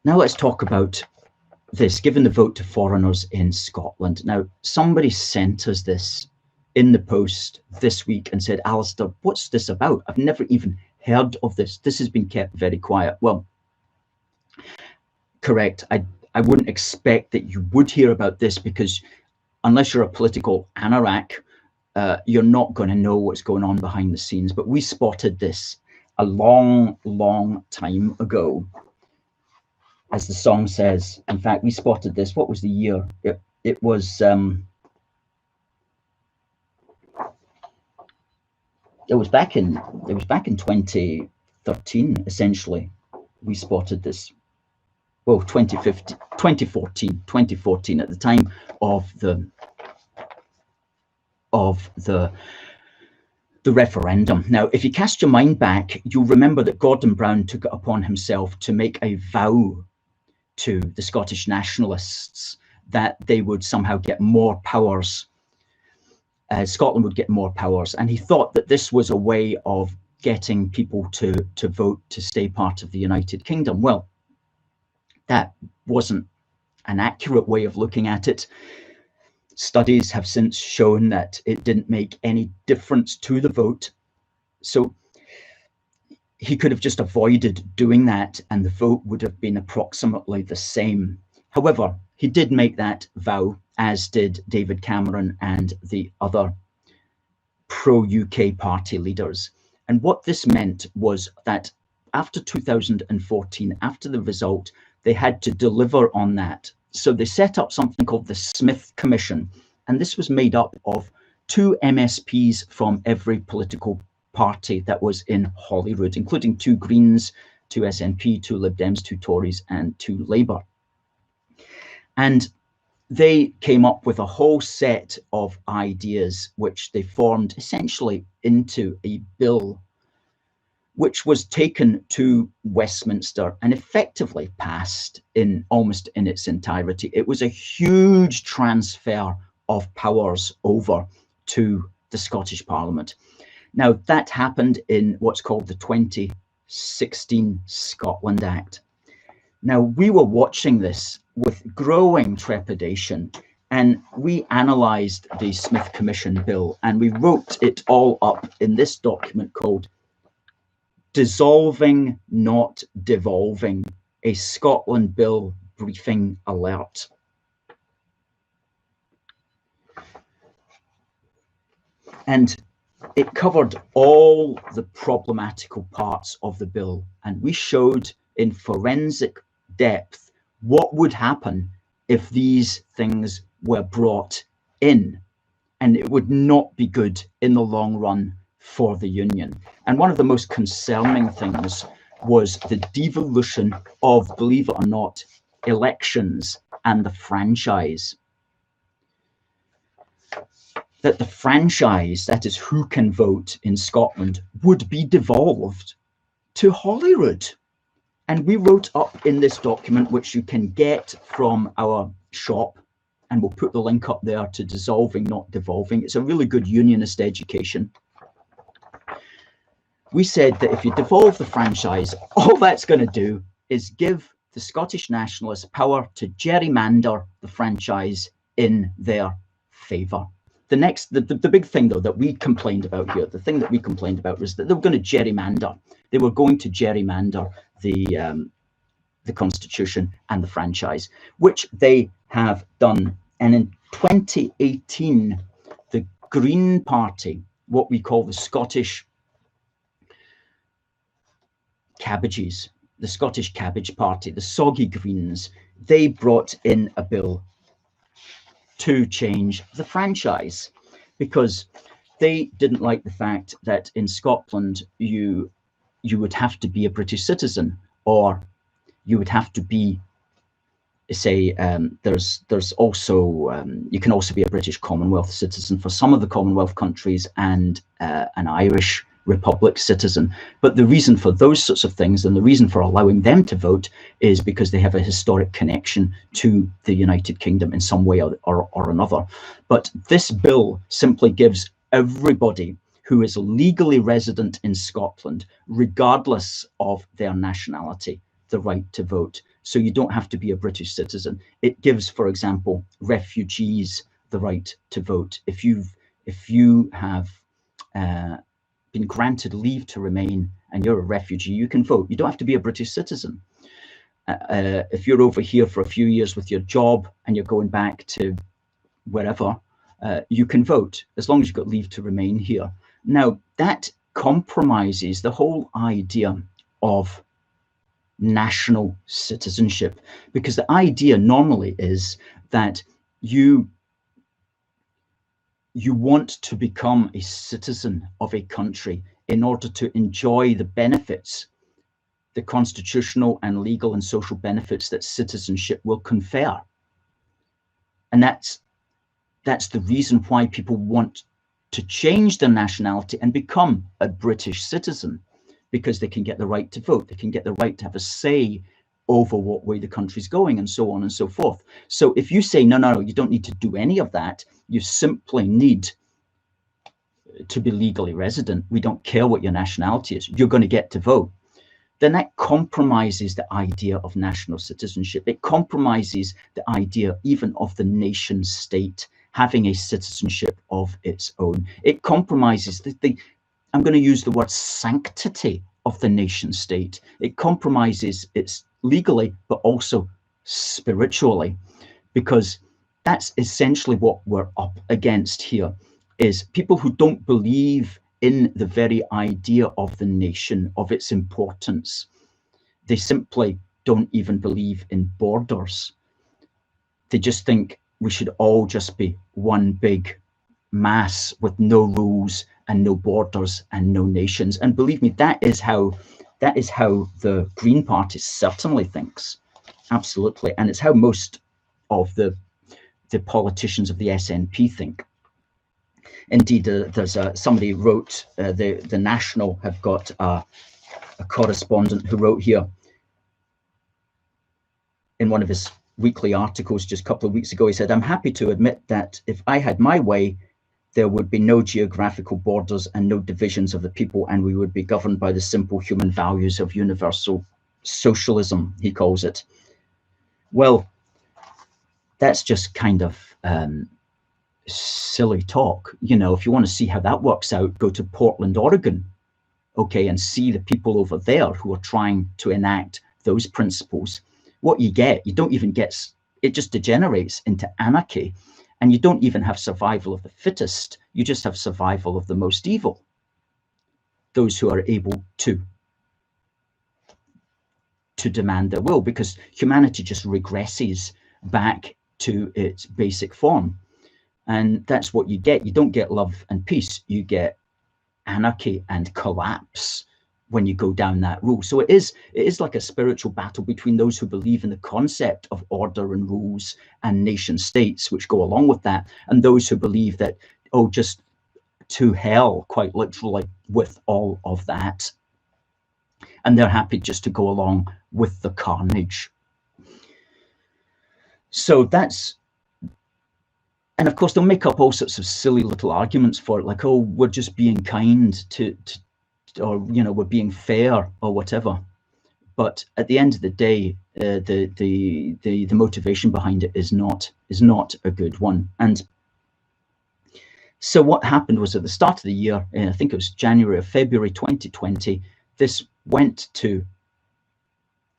Now let's talk about this, giving the vote to foreigners in Scotland. Now, somebody sent us this in the post this week and said, Alistair, what's this about? I've never even heard of this. This has been kept very quiet. Well, correct. I wouldn't expect that you would hear about this, because unless you're a political anorak, you're not going to know what's going on behind the scenes. But we spotted this a long, long time ago. As the song says, in fact, we spotted this. What was the year? It was back in 2013, essentially. We spotted this. Well, 2014 at the time of the referendum. Now, if you cast your mind back, you'll remember that Gordon Brown took it upon himself to make a vow to the Scottish nationalists that they would somehow get more powers. Scotland would get more powers, and he thought that this was a way of getting people to vote to stay part of the United Kingdom. Well, that wasn't an accurate way of looking at it. Studies have since shown that it didn't make any difference to the vote. So he could have just avoided doing that, and the vote would have been approximately the same. However, he did make that vow, as did David Cameron and the other pro-UK party leaders. And what this meant was that after 2014, after the result, they had to deliver on that. So they set up something called the Smith Commission, and this was made up of 2 MSPs from every political party that was in Holyrood, including 2 Greens, 2 SNP, 2 Lib Dems, 2 Tories, and 2 Labour. And they came up with a whole set of ideas, which they formed essentially into a bill, which was taken to Westminster and effectively passed almost in its entirety. It was a huge transfer of powers over to the Scottish Parliament. Now, that happened in what's called the 2016 Scotland Act. Now, we were watching this with growing trepidation, and we analysed the Smith Commission bill, and we wrote it all up in this document called Dissolving, Not Devolving, a Scotland Bill Briefing Alert. And it covered all the problematical parts of the bill, and we showed in forensic depth what would happen if these things were brought in, and it would not be good in the long run for the union. And one of the most concerning things was the devolution of, believe it or not, elections and the franchise. That the franchise, that is who can vote in Scotland, would be devolved to Holyrood. And we wrote up in this document, which you can get from our shop, and we'll put the link up there to Dissolving, Not Devolving. It's a really good unionist education. We said that if you devolve the franchise, all that's going to do is give the Scottish nationalists power to gerrymander the franchise in their favour. The big thing, though, that we complained about here, the thing that we complained about was that they were going to gerrymander. They were going to gerrymander the constitution and the franchise, which they have done. And in 2018, the Green Party, what we call the Scottish Cabbages, the Scottish Cabbage Party, the soggy Greens, they brought in a bill to change the franchise, because they didn't like the fact that in Scotland you would have to be a British citizen, or you would have to be, say, there's also you can also be a British Commonwealth citizen for some of the Commonwealth countries, and an Irish Republic citizen. But the reason for those sorts of things, and the reason for allowing them to vote, is because they have a historic connection to the United Kingdom in some way or another. But this bill simply gives everybody who is legally resident in Scotland, regardless of their nationality, the right to vote. so you don't have to be a British citizen. It gives, for example, refugees the right to vote. If you have been granted leave to remain and you're a refugee, you can vote. You don't have to be a British citizen. If you're over here for a few years with your job and you're going back to wherever, you can vote as long as you've got leave to remain here. Now, that compromises the whole idea of national citizenship, because the idea normally is that you want to become a citizen of a country in order to enjoy the benefits, the constitutional and legal and social benefits that citizenship will confer. And that's the reason why people want to change their nationality and become a British citizen, because they can get the right to vote, they can get the right to have a say over what way the country's going, and so on and so forth. So if you say, no, you don't need to do any of that, you simply need to be legally resident, we don't care what your nationality is, you're going to get to vote, then that compromises the idea of national citizenship. It compromises the idea even of the nation state having a citizenship of its own. It compromises I'm going to use the word sanctity of the nation state. It compromises its legally, but also spiritually, because that's essentially what we're up against here, is people who don't believe in the very idea of the nation, of its importance. They simply don't even believe in borders. They just think we should all just be one big mass with no rules and no borders and no nations. And believe me, that is how the Green Party certainly thinks. Absolutely. And it's how most of the politicians of the SNP think. Indeed, there's somebody wrote, the National have got a correspondent who wrote here in one of his weekly articles just a couple of weeks ago. He said, "I'm happy to admit that if I had my way, there would be no geographical borders and no divisions of the people, and we would be governed by the simple human values of universal socialism," he calls it. Well, that's just kind of silly talk. You know, if you want to see how that works out, go to Portland, Oregon, okay, and see the people over there who are trying to enact those principles. What you don't even get, it just degenerates into anarchy, and you don't even have survival of the fittest, you just have survival of the most evil, those who are able to demand their will, because humanity just regresses back to its basic form. And that's what you get. You don't get love and peace, you get anarchy and collapse when you go down that route. So it is like a spiritual battle between those who believe in the concept of order and rules and nation states, which go along with that, and those who believe that, oh, just to hell, quite literally, with all of that. And they're happy just to go along with the carnage. So that's, and of course they'll make up all sorts of silly little arguments for it, like, oh, we're just being kind to or, you know, we're being fair or whatever. But at the end of the day, the motivation behind it is not a good one. And so what happened was, at the start of the year, I think it was January or February 2020, this went to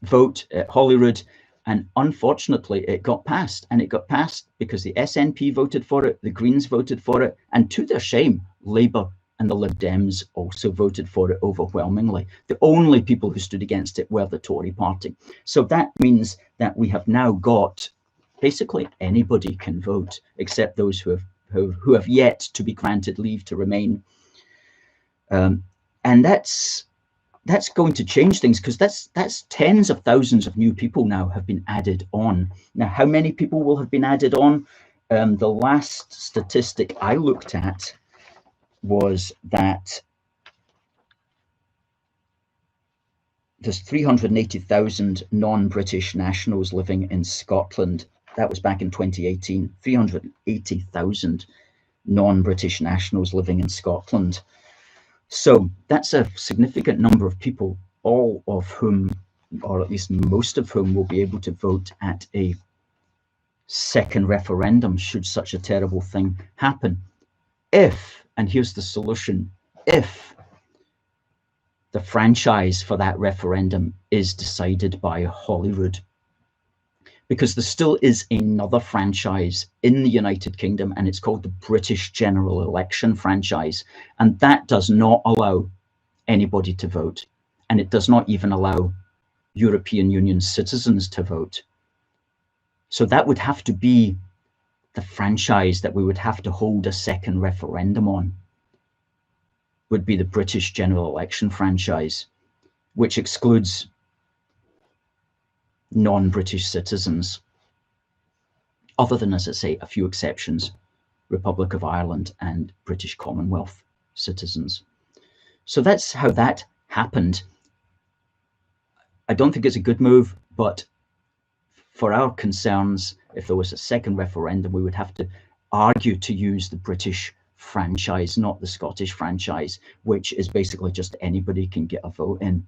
vote at Holyrood, and unfortunately it got passed. And it got passed because the SNP voted for it, the Greens voted for it, and to their shame, Labour and the Lib Dems also voted for it overwhelmingly. The only people who stood against it were the Tory party. So that means that we have now got, basically anybody can vote, except those who have yet to be granted leave to remain. And that's going to change things, because that's tens of thousands of new people now have been added on. Now, how many people will have been added on? The last statistic I looked at was that there's 380,000 non-British nationals living in Scotland. That was back in 2018, 380,000 non-British nationals living in Scotland. So that's a significant number of people, all of whom or at least most of whom, will be able to vote at a second referendum should such a terrible thing happen. If, and here's the solution, if the franchise for that referendum is decided by Holyrood, because there still is another franchise in the United Kingdom, and it's called the British General Election Franchise, and that does not allow anybody to vote, and it does not even allow European Union citizens to vote. So that would have to be the franchise that we would have to hold a second referendum on, would be the British General Election Franchise, which excludes non-British citizens, other than, as I say, a few exceptions, Republic of Ireland and British Commonwealth citizens. So that's how that happened. I don't think it's a good move, but for our concerns, if there was a second referendum, we would have to argue to use the British franchise, not the Scottish franchise, which is basically just anybody can get a vote in.